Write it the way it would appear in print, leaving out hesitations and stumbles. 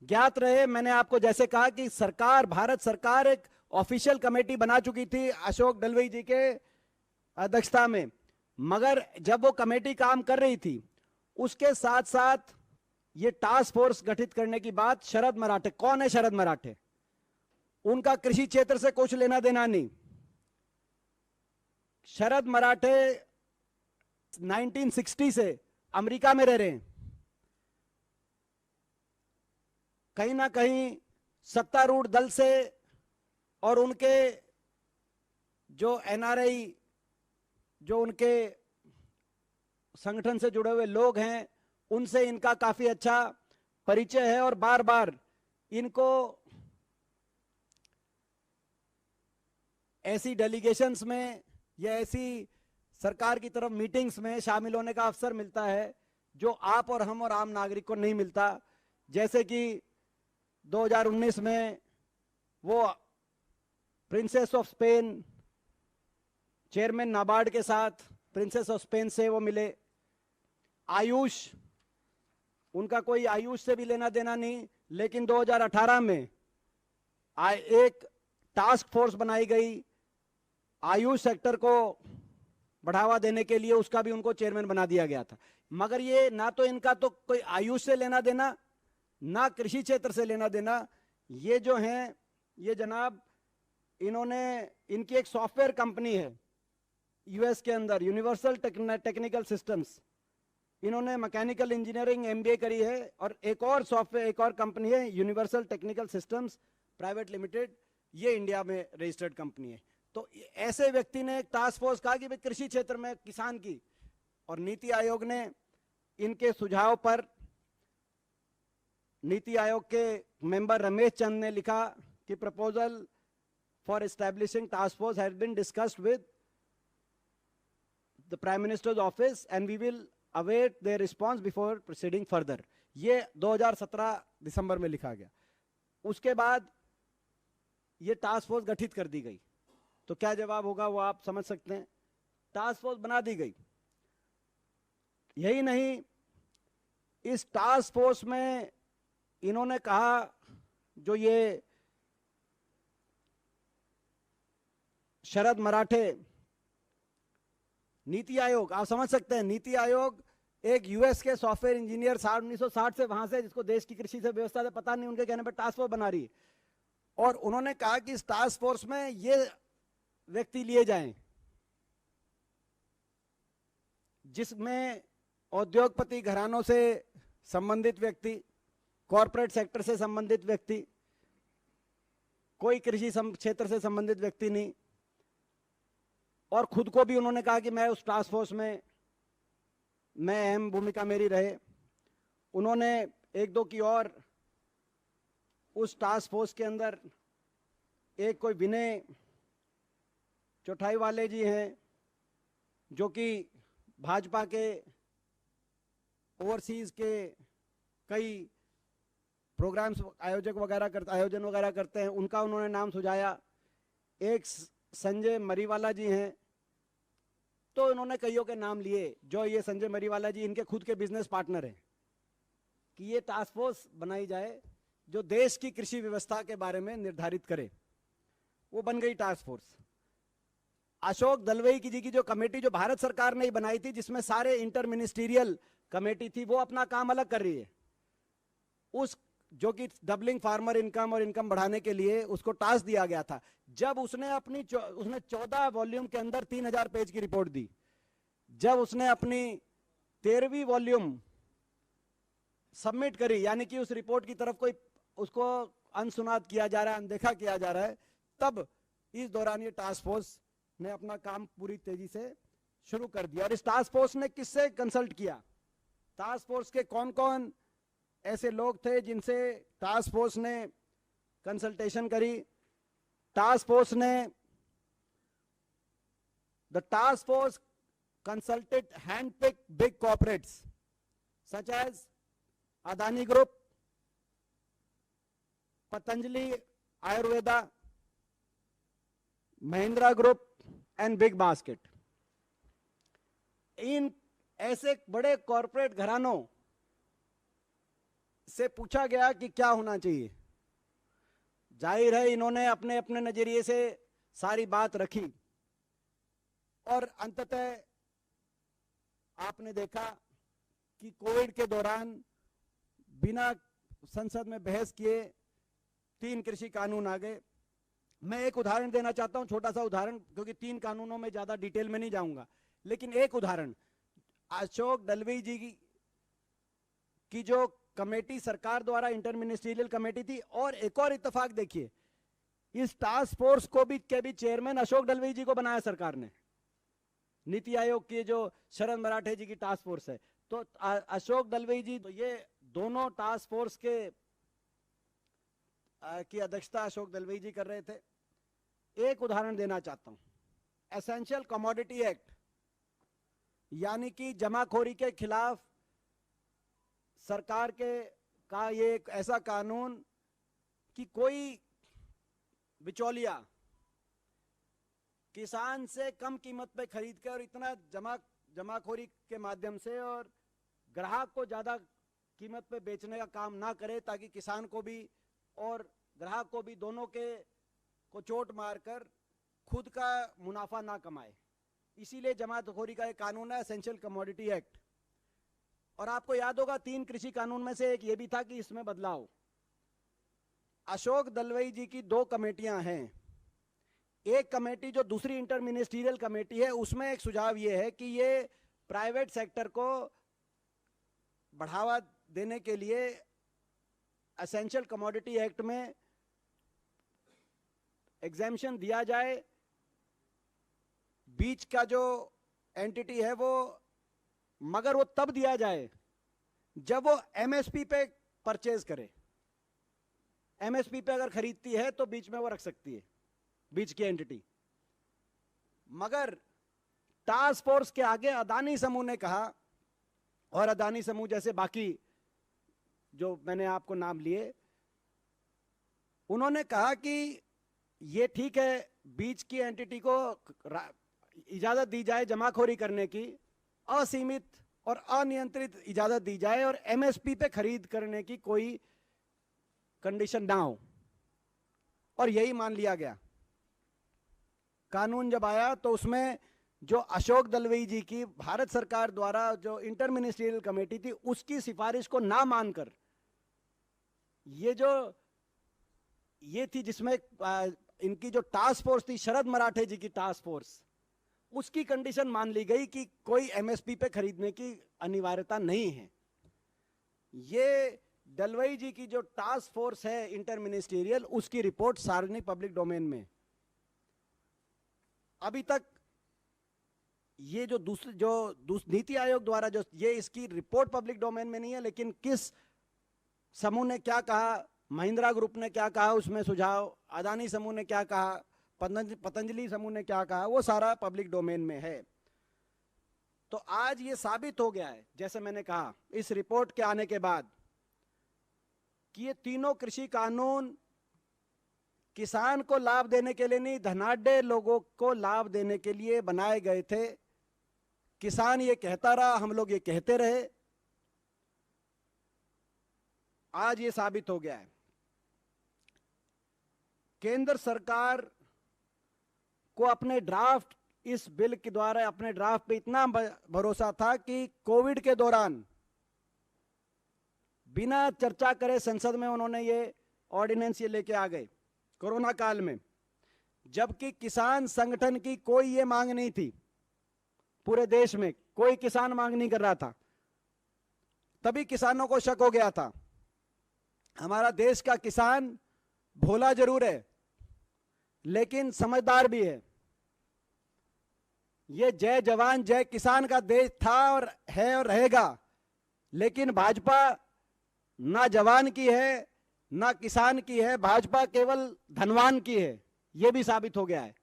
ज्ञात रहे, मैंने आपको जैसे कहा कि सरकार, भारत सरकार एक ऑफिशियल कमेटी बना चुकी थी अशोक डलवई जी के अध्यक्षता में, मगर जब वो कमेटी काम कर रही थी उसके साथ साथ ये टास्क फोर्स गठित करने की बात शरद मराठे, कौन है शरद मराठे? उनका कृषि क्षेत्र से कुछ लेना देना नहीं। शरद मराठे 1960 से अमेरिका में रह रहे हैं। कहीं ना कहीं सत्तारूढ़ दल से और उनके जो एनआरआई, जो उनके संगठन से जुड़े हुए लोग हैं, उनसे इनका काफी अच्छा परिचय है और बार बार इनको ऐसी डेलीगेशंस में या ऐसी सरकार की तरफ मीटिंग्स में शामिल होने का अवसर मिलता है जो आप और हम और आम नागरिक को नहीं मिलता। जैसे कि 2019 में वो princess of Spain, chairman NABARD के साथ प्रिंसेस ऑफ स्पेन से वो मिले। आयुष, उनका कोई आयुष से भी लेना देना नहीं, लेकिन 2018 में एक टास्क फोर्स बनाई गई आयुष सेक्टर को बढ़ावा देने के लिए, उसका भी उनको चेयरमैन बना दिया गया था। मगर ये ना तो इनका तो कोई आयुष से लेना देना, ना कृषि क्षेत्र से लेना देना। ये जो हैं, ये जनाब, इन्होंने, इनकी एक सॉफ्टवेयर कंपनी है यूएस के अंदर, यूनिवर्सल टेक्निकल सिस्टम्स, इन्होंने मैकेनिकल इंजीनियरिंग एमबीए करी है, और एक और सॉफ्टवेयर, एक और कंपनी है universal technical systems private limited, ये इंडिया में रजिस्टर्ड कंपनी है। तो ऐसे व्यक्ति ने एक टास्क फोर्स कहा कि भाई कृषि क्षेत्र में किसान की, और नीति आयोग ने इनके सुझाव पर, नीति आयोग के मेंबर रमेश चंद ने लिखा कि proposal for establishing task force has been discussed with the prime minister's office and we will await their response before proceeding further. ये 2017 दिसंबर में लिखा गया। उसके बाद ये टास्क फोर्स गठित कर दी गई। तो क्या जवाब होगा वो आप समझ सकते हैं। टास्क फोर्स बना दी गई। यही नहीं, इस टास्क फोर्स में इन्होंने कहा, जो ये शरद मराठे, नीति आयोग, आप समझ सकते हैं, नीति आयोग एक यूएस के सॉफ्टवेयर इंजीनियर 1960 से वहां से, जिसको देश की कृषि से व्यवस्था से पता नहीं, उनके कहने पर टास्क फोर्स बना रही है। और उन्होंने कहा कि इस टास्क फोर्स में ये व्यक्ति लिए जाएं जिसमें औद्योगपति घरानों से संबंधित व्यक्ति, कॉरपोरेट सेक्टर से संबंधित व्यक्ति, कोई कृषि क्षेत्र से संबंधित व्यक्ति नहीं। और खुद को भी उन्होंने कहा कि मैं उस टास्क फोर्स में, मैं अहम भूमिका मेरी रहे। उन्होंने एक दो की और उस टास्क फोर्स के अंदर एक कोई विनय चौटाई वाले जी हैं, जो कि भाजपा के ओवरसीज के कई प्रोग्राम्स आयोजन वगैरह करते हैं, उनका उन्होंने नाम सुझाया। एक संजय मरीवाला जी हैं। तो इन्होंने कईयों के नाम लिए, जो ये संजय मरीवाला जी इनके खुद के बिजनेस पार्टनर हैं, कि ये टास्क फोर्स बनाई जाए जो देश की कृषि व्यवस्था के बारे में निर्धारित करे। वो बन गई टास्क फोर्स। अशोक दलवई जी की जो कमेटी, जो भारत सरकार ने ही बनाई थी, जिसमें सारे इंटर मिनिस्टीरियल कमेटी थी, वो अपना काम अलग कर रही है। उस जो कि डबलिंग फार्मर इनकम और इनकम बढ़ाने के लिए उसको टास्क दिया गया था। जब उसने अपनी उसने 14 वॉल्यूम के अंदर 3000 पेज की रिपोर्ट दी, जब उसने अपनी 13वीं वॉल्यूम सबमिट करी, यानी कि उस रिपोर्ट की तरफ कोई उसको अनसुनाद किया जा रहा है, अनदेखा किया जा रहा है, तब इस दौरान ये टास्क फोर्स ने अपना काम पूरी तेजी से शुरू कर दिया। और इस टास्क फोर्स ने किससे कंसल्ट किया? टास्क फोर्स के कौन कौन ऐसे लोग थे जिनसे टास्क फोर्स ने कंसल्टेशन करी? टास्क फोर्स ने, the task force consulted handpicked big corporates such as Adani Group, Patanjali Ayurveda, Mahindra Group and Big Basket। इन ऐसे बड़े कॉरपोरेट घरानों से पूछा गया कि क्या होना चाहिए। जाहिर है इन्होंने अपने अपने नजरिए से सारी बात रखी और अंततः आपने देखा कि कोविड के दौरान बिना संसद में बहस किए 3 कृषि कानून आ गए। मैं एक उदाहरण देना चाहता हूं, छोटा सा उदाहरण, क्योंकि 3 कानूनों में ज्यादा डिटेल में नहीं जाऊंगा, लेकिन एक उदाहरण, अशोक डलवी जी की जो कमेटी सरकार द्वारा इंटर मिनिस्ट्रियल कमेटी थी, और एक और इत्तेफाक देखिए, इस टास्क फोर्स को भी के भी चेयरमैन अशोक डलवी जी को बनाया सरकार ने। नीति आयोग की जो शरद मराठे जी की टास्क फोर्स है, तो अशोक डलवी जी, तो ये दोनों टास्क फोर्स की अध्यक्षता अशोक डलवी जी कर रहे थे। एक उदाहरण देना चाहता हूं, एसेंशियल कमोडिटी एक्ट, यानी कि जमाखोरी के खिलाफ सरकार का ये एक ऐसा कानून कि कोई बिचौलिया किसान से कम कीमत पे खरीद के और इतना जमाखोरी के माध्यम से और ग्राहक को ज्यादा कीमत पे बेचने का काम ना करे, ताकि किसान को भी और ग्राहक को भी दोनों को चोट मारकर खुद का मुनाफा ना कमाए। इसीलिए जमाखोरी का एक कानून है एसेंशियल कमोडिटी एक्ट। और आपको याद होगा 3 कृषि कानून में से एक ये भी था कि इसमें बदलाव। अशोक डलवी जी की 2 कमेटियां हैं। एक कमेटी जो दूसरी इंटर मिनिस्ट्रियल कमेटी है, उसमें एक सुझाव ये है कि ये प्राइवेट सेक्टर को बढ़ावा देने के लिए एसेंशियल कमोडिटी एक्ट में एग्जेम्पशन दिया जाए। बीच का जो एंटिटी है वो, मगर वो तब दिया जाए जब वो एमएसपी पे परचेज करे। एमएसपी पे अगर खरीदती है तो बीच में वो रख सकती है, बीच की एंटिटी। मगर टास्क फोर्स के आगे अदानी समूह ने कहा, और अदानी समूह जैसे बाकी जो मैंने आपको नाम लिए, उन्होंने कहा कि ये ठीक है, बीच की एंटिटी को इजाजत दी जाए जमाखोरी करने की, असीमित और अनियंत्रित इजाजत दी जाए, और एमएसपी पे खरीद करने की कोई कंडीशन ना हो, और यही मान लिया गया। कानून जब आया तो उसमें जो अशोक डलवी जी की भारत सरकार द्वारा जो इंटर मिनिस्ट्रियल कमेटी थी, उसकी सिफारिश को ना मानकर ये थी जिसमें इनकी जो टास्क फोर्स थी, शरद मराठे जी की टास्क फोर्स, उसकी कंडीशन मान ली गई कि कोई एमएसपी पे खरीदने की अनिवार्यता नहीं है। ये डलवी जी की जो टास्क फोर्स है इंटर मिनिस्ट्रियल, उसकी रिपोर्ट सार्वजनिक पब्लिक डोमेन में। अभी तक ये जो नीति आयोग द्वारा जो ये इसकी रिपोर्ट पब्लिक डोमेन में नहीं है, लेकिन किस समूह ने क्या कहा, महिंद्रा ग्रुप ने क्या कहा उसमें सुझाव, अदानी समूह ने क्या कहा, पतंजलि समूह ने क्या कहा, वो सारा पब्लिक डोमेन में है। तो आज ये साबित हो गया है, जैसे मैंने कहा, इस रिपोर्ट के आने के बाद, कि ये तीनों कृषि कानून किसान को लाभ देने के लिए नहीं, धनाढ्य लोगों को लाभ देने के लिए बनाए गए थे। किसान ये कहता रहा, हम लोग ये कहते रहे, आज ये साबित हो गया है। केंद्र सरकार को अपने ड्राफ्ट, इस बिल के द्वारा अपने ड्राफ्ट पे इतना भरोसा था कि कोविड के दौरान बिना चर्चा करे संसद में उन्होंने ये ऑर्डिनेंस ये लेके आ गए कोरोना काल में, जबकि किसान संगठन की कोई ये मांग नहीं थी, पूरे देश में कोई किसान मांग नहीं कर रहा था। तभी किसानों को शक हो गया था, हमारा देश का किसान भोला जरूर है लेकिन समझदार भी है। ये जय जवान जय किसान का देश था और है और रहेगा, लेकिन भाजपा ना जवान की है ना किसान की है, भाजपा केवल धनवान की है। यह भी साबित हो गया है।